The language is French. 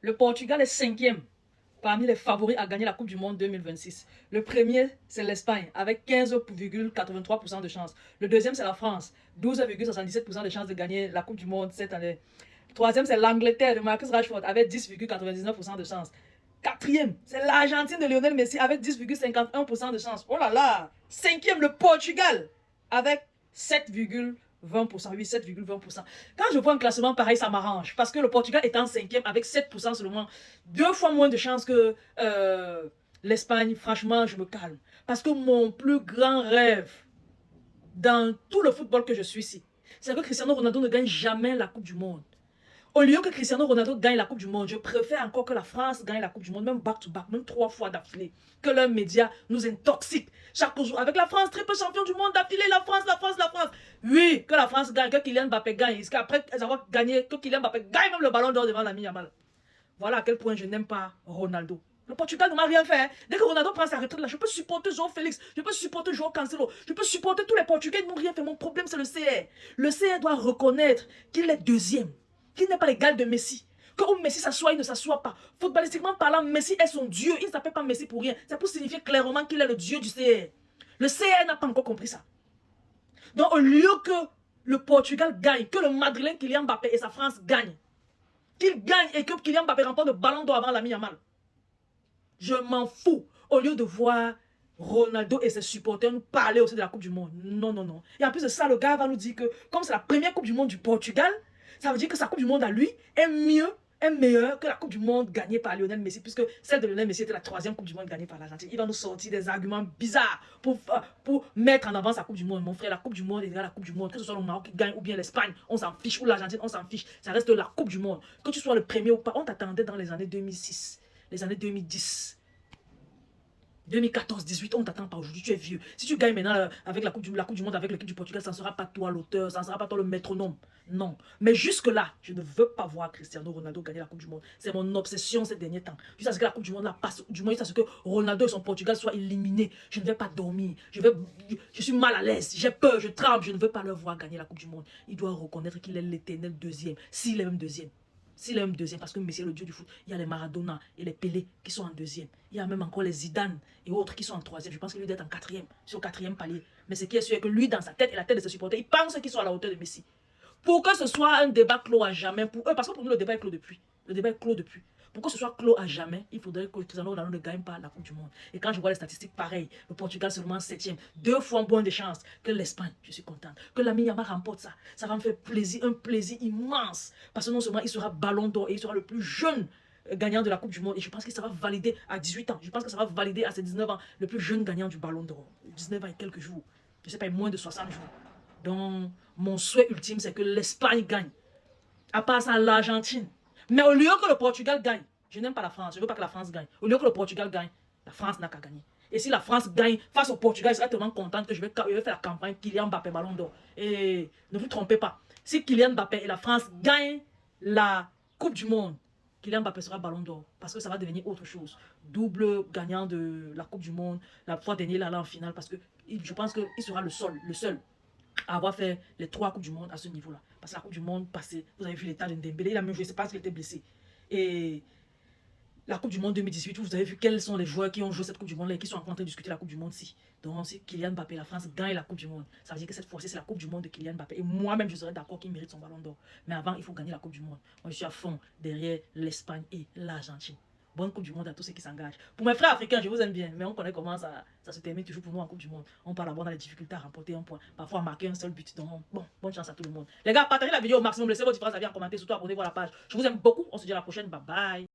Le Portugal est 5e parmi les favoris à gagner la Coupe du Monde 2026. Le premier, c'est l'Espagne, avec 15,83% de chance. Le deuxième, c'est la France, 12,77% de chance de gagner la Coupe du Monde cette année. Le troisième, c'est l'Angleterre de Marcus Rashford, avec 10,99% de chance. Quatrième, c'est l'Argentine de Lionel Messi, avec 10,51% de chance. Oh là là! Cinquième, le Portugal, avec 7,20%. Oui, 7,20%. Quand je vois un classement pareil, ça m'arrange. Parce que le Portugal est en 5e avec 7% seulement. 2 fois moins de chances que l'Espagne. Franchement, je me calme. Parce que mon plus grand rêve dans tout le football que je suis ici, c'est que Cristiano Ronaldo ne gagne jamais la Coupe du Monde. Au lieu que Cristiano Ronaldo gagne la Coupe du Monde, je préfère encore que la France gagne la Coupe du Monde, même back-to-back, même 3 fois d'affilée. Que leurs médias nous intoxiquent chaque jour. Avec la France, triple champion du monde d'affilée, la France, la France, la France. Oui, que la France gagne, que Kylian Mbappé gagne. Après avoir gagné, que Kylian Mbappé gagne même le ballon d'or devant Lamine Yamal. Voilà à quel point je n'aime pas Ronaldo. Le Portugal ne m'a rien fait. Dès que Ronaldo prend sa retraite là, je peux supporter João Félix, je peux supporter João Cancelo, je peux supporter tous les Portugais, ils n'ont rien fait. Mon problème, c'est le CR. Le CR doit reconnaître qu'il est deuxième, qu'il n'est pas l'égal de Messi. Que où Messi s'assoit, il ne s'assoit pas. Footballistiquement parlant, Messi est son dieu. Il ne s'appelle pas Messi pour rien. C'est pour signifier clairement qu'il est le dieu du CR. Le CR n'a pas encore compris ça. Donc, au lieu que le Portugal gagne, que le Madrilène Kylian Mbappé et sa France gagnent, qu'il gagne et que Kylian Mbappé remporte le ballon d'or avant Lamine Yamal, je m'en fous. Au lieu de voir Ronaldo et ses supporters nous parler aussi de la Coupe du Monde. Non, non, non. Et en plus de ça, le gars va nous dire que comme c'est la première Coupe du Monde du Portugal, ça veut dire que sa Coupe du Monde à lui est meilleure que la Coupe du Monde gagnée par Lionel Messi, puisque celle de Lionel Messi était la 3e Coupe du Monde gagnée par l'Argentine. Il va nous sortir des arguments bizarres pour mettre en avant sa Coupe du Monde. Mon frère, la Coupe du Monde est la Coupe du Monde. Que ce soit le Maroc qui gagne ou bien l'Espagne, on s'en fiche, ou l'Argentine, on s'en fiche. Ça reste la Coupe du Monde. Que tu sois le premier ou pas, on t'attendait dans les années 2006, les années 2010. 2014, 18, on ne t'attend pas aujourd'hui, tu es vieux. Si tu gagnes maintenant avec la coupe du Monde avec l'équipe du Portugal, ça ne sera pas toi l'auteur, ça ne sera pas toi le métronome. Non. Mais jusque-là, je ne veux pas voir Cristiano Ronaldo gagner la Coupe du Monde. C'est mon obsession ces derniers temps. Jusqu'à ce que la Coupe du Monde la passe, du moins jusqu'à ce que Ronaldo et son Portugal soient éliminés. Je ne vais pas dormir. Je suis mal à l'aise, j'ai peur, je tremble. Je ne veux pas le voir gagner la Coupe du Monde. Il doit reconnaître qu'il est l'éternel deuxième, s'il est même deuxième. S'il est même deuxième, parce que Messi est le dieu du foot, il y a les Maradona et les Pelé qui sont en deuxième. Il y a même encore les Zidane et autres qui sont en troisième. Je pense qu'il doit être en quatrième, sur le 4e palier. Mais ce qui est sûr est que lui, dans sa tête et la tête de ses supporters, il pense qu'ils sont à la hauteur de Messi. Pour que ce soit un débat clos à jamais, pour eux, parce que pour nous, le débat est clos depuis. Le débat est clos depuis. Pour que ce soit clos à jamais, il faudrait que Cristiano Ronaldo ne gagne pas la Coupe du Monde. Et quand je vois les statistiques pareilles, le Portugal seulement 7e, 2 fois moins de chances que l'Espagne, je suis contente. Que Lamine Yamal remporte ça, ça va me faire plaisir, un plaisir immense. Parce que non seulement il sera ballon d'or et il sera le plus jeune gagnant de la Coupe du Monde. Et je pense que ça va valider à 18 ans. Je pense que ça va valider à ses 19 ans le plus jeune gagnant du ballon d'or. 19 ans et quelques jours. Je ne sais pas, moins de 60 jours. Donc, mon souhait ultime, c'est que l'Espagne gagne. À part ça, l'Argentine. Mais au lieu que le Portugal gagne, je n'aime pas la France, je ne veux pas que la France gagne. Au lieu que le Portugal gagne, la France n'a qu'à gagner. Et si la France gagne face au Portugal, je serai tellement contente que je vais faire la campagne Kylian Mbappé Ballon d'Or. Et ne vous trompez pas, si Kylian Mbappé et la France gagnent la Coupe du Monde, Kylian Mbappé sera Ballon d'Or. Parce que ça va devenir autre chose. Double gagnant de la Coupe du Monde, la fois dernière, il est allé en finale. Parce que je pense qu'il sera le seul à avoir fait les 3 Coupes du Monde à ce niveau-là. Parce que la Coupe du Monde passée, vous avez vu l'état de Dembélé, il a même joué, c'est parce qu'il était blessé. Et la Coupe du Monde 2018, vous avez vu quels sont les joueurs qui ont joué cette Coupe du Monde et qui sont en train de discuter la Coupe du Monde-ci. Donc, si Kylian Mbappé, la France gagne la Coupe du Monde, ça veut dire que cette fois-ci, c'est la Coupe du Monde de Kylian Mbappé. Et moi-même, je serais d'accord qu'il mérite son ballon d'or. Mais avant, il faut gagner la Coupe du Monde. Moi, je suis à fond derrière l'Espagne et l'Argentine. Bonne Coupe du Monde à tous ceux qui s'engagent. Pour mes frères africains, je vous aime bien, mais on connaît comment ça se termine toujours pour nous en Coupe du Monde. On parle d'abord dans les difficultés à remporter un point, parfois à marquer un seul but. Donc, bon, bonne chance à tout le monde. Les gars, partagez la vidéo au maximum, laissez vos différences avis en commentaire, surtout abonnez-vous à la page. Je vous aime beaucoup, on se dit à la prochaine, bye bye.